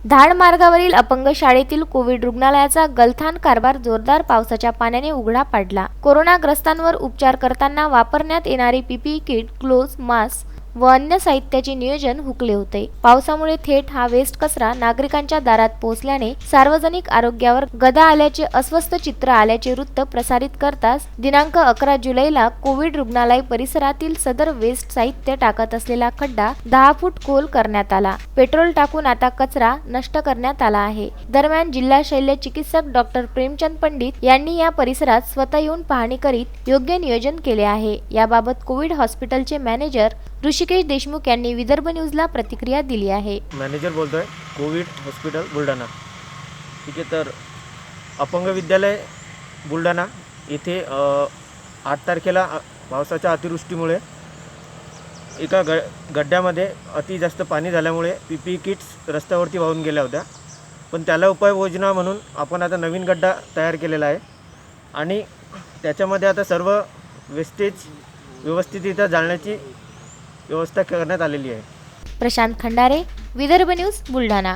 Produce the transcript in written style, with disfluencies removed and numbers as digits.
धाड मार्गावरील अपंग शाळेतील कोविड रुग्णालयाचा गलथान कारभार जोरदार पावसाच्या पाण्याने उघडा पडला। कोरोनाग्रस्तांवर उपचार करताना वापरण्यात येणारी पीपीई किट, ग्लोव्ज, मास्क व अन्य साहित्याचे नियोजन हुकले होते। पावसामुळे थेट हा वेस्ट कचरा नागरिकांच्या दारात पोहोचल्याने सार्वजनिक आरोग्यावर गदा आल्याचे अस्वस्थ चित्र आल्याचे वृत्त प्रसारित करताच दिनांक 11 जुलैला कोविड रुग्णालय परिसरातील सदर वेस्ट साहित्य टाकत असलेला खड्डा 10 फूट खोल करण्यात आला। पेट्रोल टाकून आता कचरा नष्ट करण्यात आला आहे। दरम्यान जिल्हा शल्य चिकित्सक डॉक्टर प्रेमचंद पंडित यांनी या परिसरात स्वतः येऊन पाहणी करीत योग्य नियोजन केले आहे। याबाबत कोविड हॉस्पिटलचे मॅनेजर ऋषिकेश देशमुख यांनी विदर्भ न्यूजला प्रतिक्रिया दिली आहे। मॅनेजर बोलतोय, कोविड हॉस्पिटल बुलढाणा। ठीक आहे, तर अपंग विद्यालय बुलढाणा येथे 8 तारखेला पावसाच्या अतिवृष्टीमुळे एका गड्ड्यामध्ये अति जास्त पाणी झाल्यामुळे पीपीई किट्स रस्त्यावरती वाहून गेल्या होत्या। पण त्याला उपाययोजना म्हणून आपण आता नवीन गड्डा तयार केलेला आहे आणि त्याच्यामध्ये आता सर्व वेस्टेज व्यवस्थितरित्या जाळण्याची व्यवस्था करण्यात आलेली आहे। प्रशांत खंडारे, विदर्भ न्यूज, बुलढाणा।